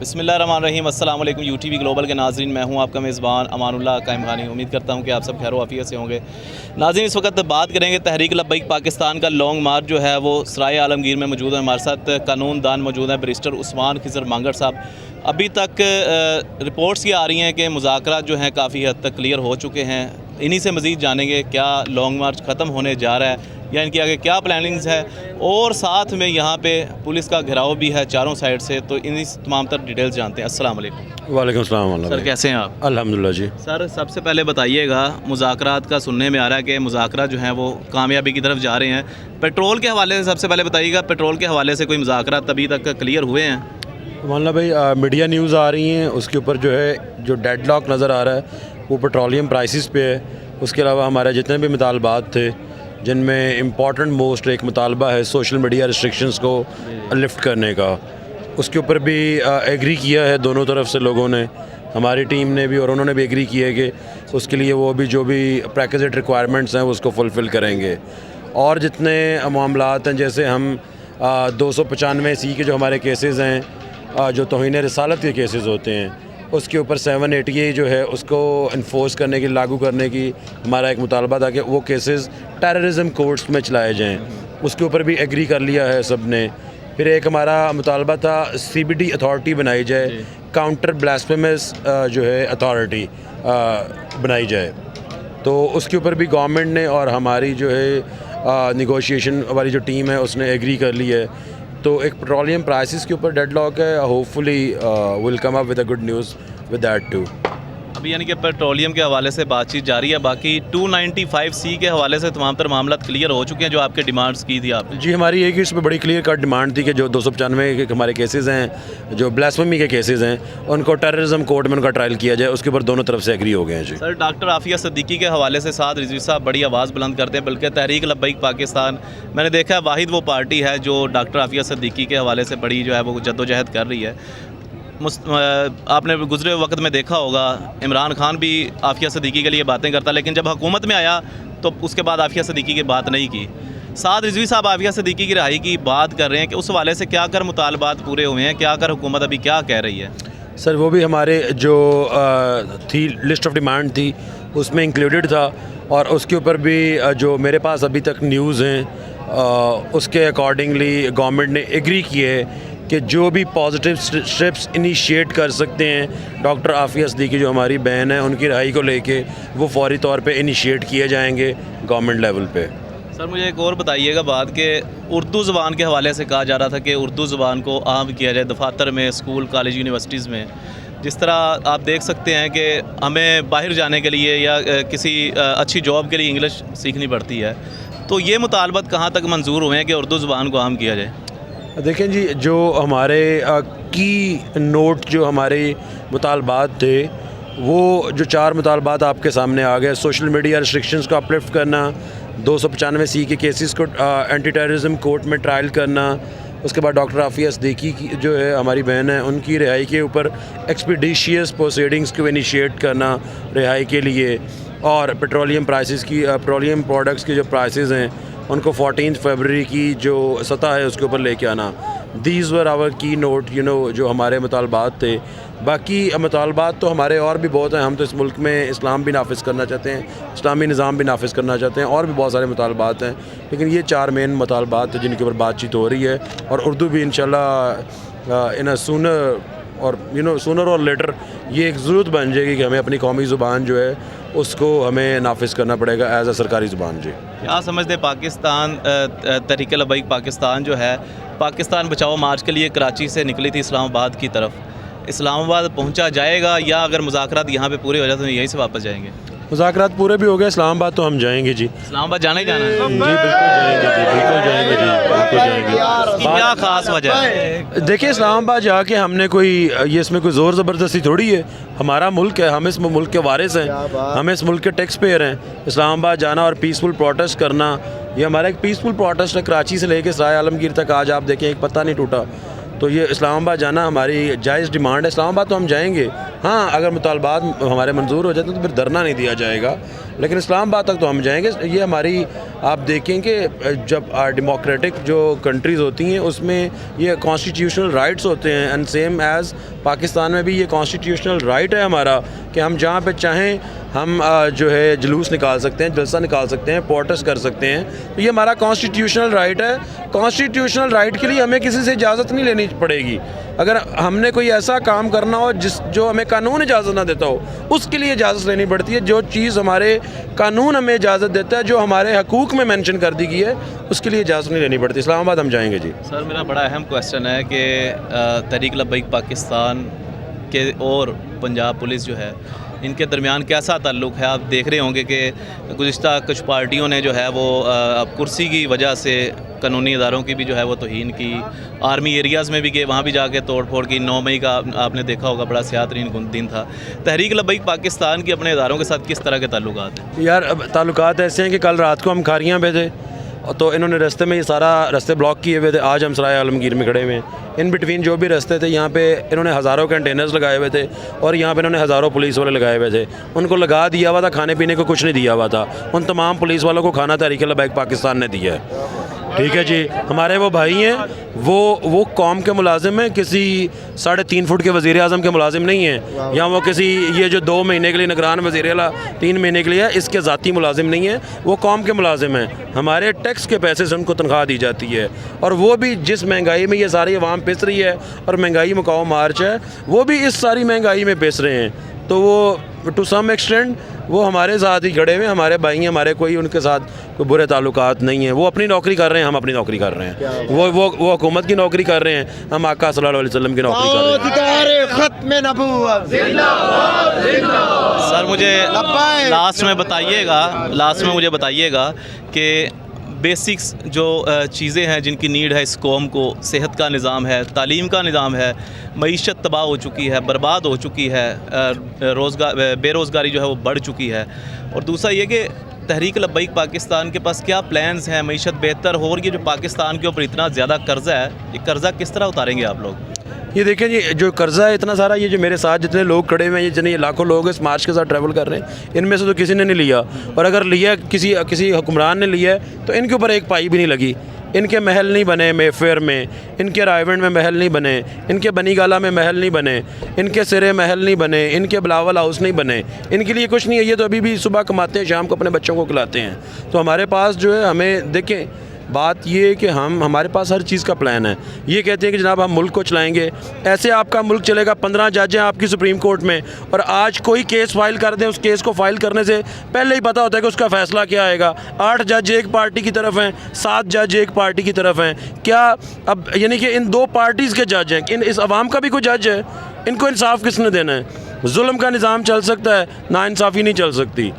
बिस्मिल्लाहिर्रहमानिर्रहीम अस्सलाम वालेकुम यूटीवी ग्लोबल के नाज़रीन, मैं हूं आपका मेज़बान अमानुल्लाह कायम खानी। उम्मीद करता हूं कि आप सब खैर वाफियत से होंगे। नाज़रीन, इस वक्त बात करेंगे तहरीक लब्बैक पाकिस्तान का लॉन्ग मार्च जो है वो सराय आलमगीर में मौजूद है। हमारे साथ कानून दान मौजूद है, बैरिस्टर उस्मान खिज़र मांगड़ साहब। अभी तक रिपोर्ट्स ये आ रही हैं कि मुज़ाकरात जो हैं काफ़ी हद तक क्लियर हो चुके हैं। इन्हीं से मज़ीद जानेंगे क्या लॉन्ग मार्च ख़त्म होने जा रहा है या इनकी आगे क्या प्लानिंग्स है, और साथ में यहाँ पे पुलिस का घेराव भी है चारों साइड से। तो इन्हीं तमाम तर डिटेल्स जानते हैं। अस्सलाम वालेकुम। वालेकुम सलाम। सर, कैसे हैं आप? अल्हम्दुलिल्लाह जी। सर, सबसे पहले बताइएगा, मुज़ाकरात का सुनने में आ रहा है कि मुज़ाकरात जो हैं वो कामयाबी की तरफ जा रहे हैं। पेट्रोल के हवाले से सबसे पहले बताइएगा, पेट्रोल के हवाले से कोई मुज़ाकरात अभी तक क्लियर हुए हैं? माना भाई, मीडिया न्यूज़ आ रही हैं, उसके ऊपर जो है जो डेडलॉक नज़र आ रहा है वो पेट्रोलियम प्राइसेस पे है। उसके अलावा हमारे जितने भी मुतालबात थे, जिनमें इम्पॉर्टेंट मोस्ट एक मुतालबा है सोशल मीडिया रिस्ट्रिक्शंस को लिफ्ट करने का, उसके ऊपर भी एग्री किया है दोनों तरफ से लोगों ने। हमारी टीम ने भी और उन्होंने भी एग्री किया है कि उसके लिए वो भी जो भी प्रेक्विजिट रिक्वायरमेंट्स हैं उसको फुलफ़िल करेंगे। और जितने मामलात हैं, जैसे हम 295C के जो हमारे केसेस हैं, जो तौहीन रिसालत के केसेस होते हैं, उसके ऊपर 780A जो है उसको इन्फोर्स करने की, लागू करने की हमारा एक मुतालबा था कि वो केसेस टेररिज्म कोर्ट्स में चलाए जाएं। उसके ऊपर भी एग्री कर लिया है सब ने। फिर एक हमारा मुतालबा था CBD अथॉरिटी बनाई जाए, काउंटर ब्लास्फेमस जो है अथॉरिटी बनाई जाए। तो उसके ऊपर भी गवर्नमेंट ने और हमारी जो है निगोशिएशन वाली जो टीम है उसने एग्री कर ली है। तो एक पेट्रोलियम प्राइसेस के ऊपर डेडलॉक है। Hopefully will come up with a good news with that too. अभी यानी कि पेट्रोलियम के हवाले से बातचीत जारी है। बाकी 295C के हवाले से तमाम तर मामला क्लियर हो चुके हैं जो आपके डिमांड्स की थी आपने? जी, हमारी एक ही इस पर बड़ी क्लियर कट डिमांड थी कि जो 295 के हमारे केसेस हैं, जो ब्लास्फेमी के केसेस हैं, उनको टेररिज्म कोर्ट में उनका ट्रायल किया जाए। उसके ऊपर दोनों तरफ से एग्री हो गए हैं जी। सर, डॉक्टर आफिया सिद्दीकी के हवाले से साद रिजवी साहब बड़ी आवाज़ बुलंद करते हैं, बल्कि तहरीक लब्बैक पाकिस्तान मैंने देखा है वाहिद वो पार्टी है जो डॉक्टर आफिया सिद्दीकी के हवाले से बड़ी जो है वो जद्दोजहद कर रही है। आपने गुजरे वक्त में देखा होगा इमरान खान भी आफिया सिद्दीकी के लिए बातें करता, लेकिन जब हुकूमत में आया तो उसके बाद आफिया सिद्दीकी की बात नहीं की। साद रिजवी साहब आफिया सिद्दीकी की रिहाई की बात कर रहे हैं कि उस हवाले से क्या कर मुतालबात पूरे हुए हैं, क्या कर हुकूमत अभी क्या कह रही है? सर, वो भी हमारे जो थी लिस्ट ऑफ डिमांड थी उसमें इंक्लूडेड था, और उसके ऊपर भी जो मेरे पास अभी तक न्यूज़ हैं उसके अकॉर्डिंगली गवर्नमेंट ने एग्री किए कि जो भी पॉजिटिव स्टेप्स इनिशिएट कर सकते हैं डॉक्टर आफिया सिद्दीकी जो हमारी बहन है उनकी रिहाई को लेके, वो फौरी तौर पे इनिशिएट किए जाएंगे गवर्नमेंट लेवल पे। सर, मुझे एक और बताइएगा बात कि उर्दू ज़बान के हवाले से कहा जा रहा था कि उर्दू ज़बान को आम किया जाए दफातर में, स्कूल, कॉलेज, यूनिवर्सिटीज़ में। जिस तरह आप देख सकते हैं कि हमें बाहर जाने के लिए या किसी अच्छी जॉब के लिए इंग्लिश सीखनी पड़ती है, तो ये मुतालबत कहाँ तक मंजूर हुए हैं कि उर्दू ज़बान को आम किया जाए? देखें जी, जो हमारे की नोट जो हमारे मुतालबात थे, वो जो 4 मुतालबात आपके सामने आ गए। सोशल मीडिया रिस्ट्रिक्शंस को अपलिफ्ट करना, 295C के केसेस को एंटी टेररिज्म कोर्ट में ट्रायल करना, उसके बाद डॉक्टर आफिया सिद्दीकी की जो है हमारी बहन है उनकी रिहाई के ऊपर एक्सपीडिशियस प्रोसीडिंग्स को इनिशिएट करना रिहाई के लिए, और पेट्रोलियम प्राइसेस की, पेट्रोलियम प्रोडक्ट्स की जो प्राइसेस हैं उनको 14 फरवरी की जो सतह है उसके ऊपर लेके आना। दीज वर आवर की नोट, जो हमारे मुतालबात थे। बाकी मुतालबात तो हमारे और भी बहुत हैं। हम तो इस मुल्क में इस्लाम भी नाफिज करना चाहते हैं, इस्लामी निज़ाम भी नाफिज करना चाहते हैं, और भी बहुत सारे मुतालबात हैं, लेकिन ये 4 मेन मुतालबात हैं जिनके ऊपर बातचीत हो रही है। और उर्दू भी इंशाल्लाह इन सूनर और सूनर और लेटर ये एक ज़रूरत बन जाएगी कि हमें अपनी कौमी ज़ुबान जो है उसको हमें नाफिज करना पड़ेगा एज अ सरकारी ज़ुबान जी। क्या समझते पाकिस्तान तहरीक लब्बैक पाकिस्तान जो है पाकिस्तान बचाओ मार्च के लिए कराची से निकली थी इस्लामाबाद की तरफ, इस्लामाबाद पहुंचा जाएगा या अगर मुज़ाकरात यहाँ पे पूरे हो जाते तो यहीं से वापस जाएंगे? मुज़ाकरात पूरे भी हो गए, इस्लामाबाद तो हम जाएंगे जी। इस्लामाबाद जाना ही जाना है? जी बिल्कुल जाएंगे जी, बिल्कुल जाएंगे जी, बिल्कुल जाएंगे। क्या खास वजह है? देखिए, इस्लामाबाद जाके हमने कोई ये इसमें कोई ज़ोर ज़बरदस्ती थोड़ी है। हमारा मुल्क है, हम इस मुल्क के वारिस हैं, हम इस मुल्क के टैक्स पेयर हैं। इस्लामाबाद जाना और पीसफुल प्रोटेस्ट करना, ये हमारा एक पीसफुल प्रोटेस्ट है। कराची से लेके सराय आलमगीर तक आज आप देखें एक पत्ता नहीं टूटा। तो ये इस्लामाबाद जाना हमारी जायज़ डिमांड है। इस्लामाबाद तो हम जाएंगे, हाँ, अगर मुतालबात हमारे मंजूर हो जाते हैं तो फिर धरना नहीं दिया जाएगा, लेकिन इस्लामाबाद तक तो हम जाएंगे। ये हमारी आप देखें कि जब डेमोक्रेटिक जो कंट्रीज़ होती हैं उसमें ये कॉन्स्टिट्यूशनल राइट्स होते हैं, एंड सेम एज़ पाकिस्तान में भी ये कॉन्स्टिट्यूशनल राइट है हमारा कि हम जहाँ पे चाहें हम जो है जुलूस निकाल सकते हैं, जलसा निकाल सकते हैं, प्रोटेस्ट कर सकते हैं। तो ये हमारा कॉन्स्टिट्यूशनल राइट है। कॉन्स्टिट्यूशनल राइट के लिए हमें किसी से इजाज़त नहीं लेनी पड़ेगी। अगर हमने कोई ऐसा काम करना हो जो हमें कानून इजाज़त ना देता हो, उसके लिए इजाज़त लेनी पड़ती है। जो चीज़ हमारे कानून हमें इजाज़त देता है, जो हमारे हकूक़ में मेंशन कर दी गई है, उसके लिए इजाज़त नहीं लेनी पड़ती। इस्लामाबाद हम जाएंगे जी। सर मेरा बड़ा अहम क्वेश्चन है कि तहरीक लब्बैक पाकिस्तान के और पंजाब पुलिस जो है, इनके दरमियान कैसा ताल्लुक़ है? आप देख रहे होंगे कि गुज़िश्ता कुछ पार्टियों ने जो है वो अब कुर्सी की वजह से कानूनी इदारों की भी जो है वो तौहीन की, आर्मी एरियाज़ में भी गए, वहाँ भी जाके तोड़ फोड़ की। 9 मई का आपने देखा होगा, बड़ा सियातरीन दिन था। तहरीक लब्बैक पाकिस्तान की अपने इदारों के साथ किस तरह के ताल्लुकात हैं? यार अब ताल्लुकात ऐसे हैं कि कल रात को हम खारियाँ पे थे, तो इन्होंने रास्ते में ये सारा रास्ते ब्लॉक किए हुए थे। आज हम सराय आलमगीर में खड़े हुए हैं। इन बिटवीन जो भी रास्ते थे, यहाँ पे इन्होंने हज़ारों कंटेनर्स लगाए हुए थे और यहाँ पे इन्होंने हज़ारों पुलिस वाले लगाए हुए थे। उनको लगा दिया हुआ था, खाने पीने को कुछ नहीं दिया हुआ था। उन तमाम पुलिस वालों को खाना तहरीक लब्बैक पाकिस्तान ने दिया है। ठीक है जी, हमारे वो भाई हैं, वो कौम के मुलाजिम हैं, किसी 3.5 फुट के वज़ीर आज़म के मुलाजिम नहीं हैं, या वो किसी ये जो 2 महीने के लिए निगरान वज़ीर आला 3 महीने के लिए है, इसके ज़ाती मुलाजिम नहीं है। वो कौम के मुलाजिम हैं। हमारे टैक्स के पैसे से उनको तनख्वाह दी जाती है। और वो भी जिस महंगाई में ये सारी अवाम पिस रही है और महंगाई मुकाओ मार्च है, वो भी इस सारी महंगाई में पिस रहे हैं। तो वो टू सम एक्सटेंट वो हमारे साथ ही खड़े हुए, हमारे भाई हैं, हमारे कोई उनके साथ कोई बुरे ताल्लुकात नहीं है। वो अपनी नौकरी कर रहे हैं, हम अपनी नौकरी कर रहे हैं। वो हुकूमत की नौकरी कर रहे हैं, हम आका सल्लल्लाहु अलैहि वसल्लम की नौकरी कर रहे हैं। सर मुझे लास्ट में मुझे बताइएगा कि बेसिक्स जो चीज़ें हैं जिनकी नीड है इस कौम को, सेहत का निज़ाम है, तालीम का निज़ाम है, मईशत तबाह हो चुकी है, बर्बाद हो चुकी है, बेरोज़गारी जो है वो बढ़ चुकी है। और दूसरा ये कि तहरीक लब्बैक पाकिस्तान के पास क्या प्लान्स हैं, मईशत बेहतर हो, और ये जो पाकिस्तान के ऊपर इतना ज़्यादा कर्ज़ा है, ये कर्ज़ा किस तरह उतारेंगे आप लोग? ये देखें जी, जो कर्ज़ा है इतना सारा, ये जो मेरे साथ जितने लोग खड़े हुए हैं, ये जितने लाखों लोग इस मार्च के साथ ट्रैवल कर रहे हैं, इनमें से तो किसी ने नहीं लिया। और अगर लिया, किसी हुक्मरान ने लिया है, तो इनके ऊपर एक पाई भी नहीं लगी। इनके महल नहीं बने मेफेयर में, इनके रायवेंड में महल नहीं बने, इनके बनीगाला में महल नहीं बने, इनके सिरे महल नहीं बने, इनके बिलावल हाउस नहीं बने। इनके लिए कुछ नहीं है। ये तो अभी भी सुबह कमाते हैं, शाम को अपने बच्चों को खिलाते हैं। तो हमारे पास जो है, हमें देखें, बात ये है कि हमारे पास हर चीज़ का प्लान है। ये कहते हैं कि जनाब हम मुल्क को चलाएंगे, ऐसे आपका मुल्क चलेगा। 15 जज हैं आपकी सुप्रीम कोर्ट में, और आज कोई केस फाइल कर दें, उस केस को फाइल करने से पहले ही पता होता है कि उसका फ़ैसला क्या आएगा। 8 जज एक पार्टी की तरफ हैं, 7 जज एक पार्टी की तरफ हैं। क्या अब यानी कि इन 2 पार्टीज़ के जज हैं, इस अवाम का भी कोई जज है? इनको इंसाफ किसने देना है? जुल्म का निज़ाम चल सकता है, नाइंसाफ़ी नहीं चल सकती।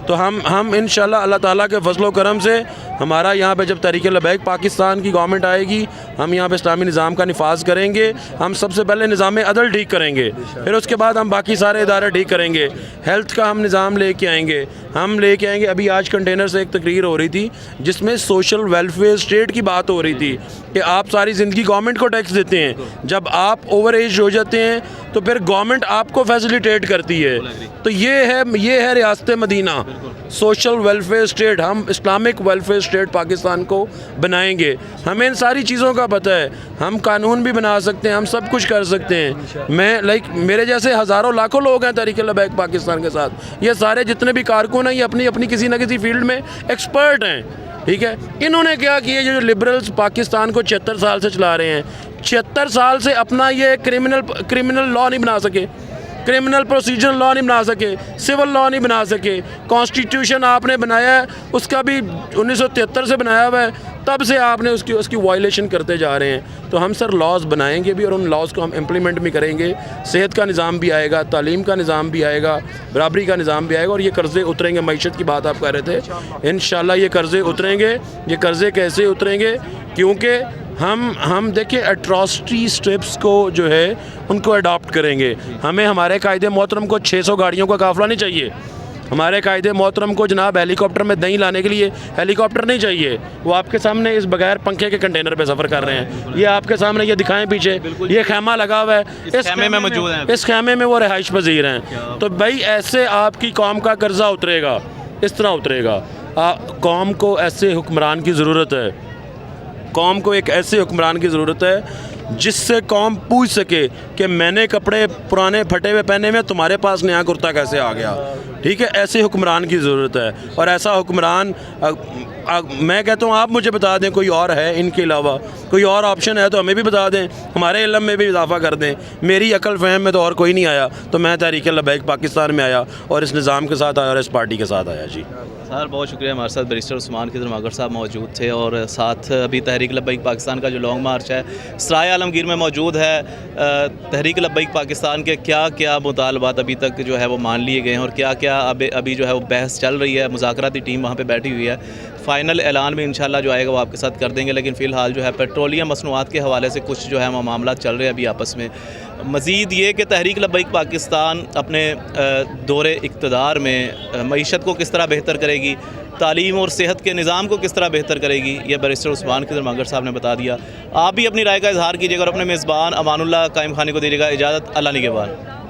तो हम इंशाल्लाह अल्लाह ताला के फजलो करम से, हमारा यहाँ पे जब तहरीक लब्बैक पाकिस्तान की गवर्नमेंट आएगी, हम यहाँ पे इस्लामी निज़ाम का निफाज करेंगे। हम सबसे पहले निज़ाम अदल ठीक करेंगे, फिर उसके बाद हम बाकी सारे इदारे ठीक करेंगे। हेल्थ का हम निज़ाम लेके आएंगे, अभी आज कंटेनर से एक तकरीर हो रही थी जिसमें सोशल वेलफेयर स्टेट की बात हो रही थी कि आप सारी ज़िंदगी गवर्नमेंट को टैक्स देते हैं, जब आप ओवर एज हो जाते हैं तो फिर गवर्नमेंट आपको फैसिलिटेट करती है। तो ये है रियासत मदीना, सोशल वेलफेयर स्टेट। हम इस्लामिक वेलफेयर स्टेट पाकिस्तान को बनाएंगे। हमें इन सारी चीज़ों का पता है, हम कानून भी बना सकते हैं, हम सब कुछ कर सकते हैं। मेरे जैसे हज़ारों लाखों लोग हैं तहरीक लब्बैक पाकिस्तान के साथ। ये सारे जितने भी कारकुन हैं, ये अपनी किसी न किसी फील्ड में एक्सपर्ट हैं। ठीक है, इन्होंने क्या किया, जो लिबरल्स पाकिस्तान को 76 साल से चला रहे हैं, 76 साल से अपना ये क्रिमिनल लॉ नहीं बना सके, क्रिमिनल प्रोसीजर लॉ नहीं बना सके, सिविल लॉ नहीं बना सके। कॉन्स्टिट्यूशन आपने बनाया है, उसका भी 1973 से बनाया हुआ है, तब से आपने उसकी वायलेशन करते जा रहे हैं। तो हम सर लॉज बनाएंगे भी, और उन लॉज को हम इम्प्लीमेंट भी करेंगे। सेहत का निज़ाम भी आएगा, तालीम का निज़ाम भी आएगा, बराबरी का निज़ाम भी आएगा, और ये कर्ज़े उतरेंगे। मईशत की बात आप कर रहे थे, इंशाल्लाह ये कर्ज़े उतरेंगे। ये कर्ज़े कैसे उतरेंगे? क्योंकि हम देखिए एट्रॉसिटी स्टेप्स को जो है उनको अडॉप्ट करेंगे। हमें हमारे कायदे मोहतरम को 600 गाड़ियों का काफ़िला नहीं चाहिए। हमारे कायदे मोहतरम को जनाब हेलीकॉप्टर में दही लाने के लिए हेलीकॉप्टर नहीं चाहिए। वो आपके सामने इस बगैर पंखे के कंटेनर पे सफ़र कर रहे हैं। ये आपके सामने, ये दिखाएं पीछे, ये खैमा लगा हुआ है, इस खैमे में मौजूद हैं, इस खैमे में वो रिहाइश पजीर हैं। तो भाई ऐसे आपकी कौम का कर्जा उतरेगा, इस तरह उतरेगा। कौम को ऐसे हुक्मरान की ज़रूरत है, कौम को एक ऐसे हुक्मरान की ज़रूरत है जिससे कौम पूछ सके कि मैंने कपड़े पुराने फटे हुए पहने में, तुम्हारे पास नया कुर्ता कैसे आ गया। ठीक है, ऐसे हुक्मरान की ज़रूरत है। और ऐसा हुक्मरान मैं कहता हूँ आप मुझे बता दें कोई और है इनके अलावा, कोई और ऑप्शन है तो हमें भी बता दें, हमारे इल्म में भी इजाफा कर दें। मेरी अकल फ़हम में तो और कोई नहीं आया, तो मैं तहरीक लब्बैक पाकिस्तान में आया और इस निज़ाम के साथ आया और इस पार्टी के साथ आया। जी सर बहुत शुक्रिया। हमारे साथ बैरिस्टर उस्मान खिज़र मगर साहब मौजूद थे और साथ अभी तहरीक लब्बैक पाकिस्तान का जो लॉन्ग मार्च है सराय आलमगीर में मौजूद है। तहरीक लब्बैक पाकिस्तान के क्या क्या मुतालबात अभी तक जो है वो मान लिए गए हैं और क्या क्या अभी जो है वो बहस चल रही है। मुज़ाकराती टीम वहाँ पे बैठी हुई है। फ़ाइनल ऐलान भी इंशाल्लाह जो आएगा वो आपके साथ कर देंगे, लेकिन फ़िलहाल जो है पेट्रोलियम मसनूआत के हवाले से कुछ जो है वो मामला चल रहे हैं अभी आपस में। मज़ीद ये कि तहरीक लब्बैक पाकिस्तान अपने दौरे इक़्तिदार में मईशत को किस तरह बेहतर करेगी, तालीम और सेहत के निज़ाम को किस तरह बेहतर करेगी, यह बैरिस्टर उस्मान खिज़र मगर साहब ने बता दिया। आप भी अपनी राय का इजहार कीजिएगा और अपने मेज़बान अमानुल्लाह कायम खानी को दीजिएगा इजाज़त। अल्लाह निगहबान।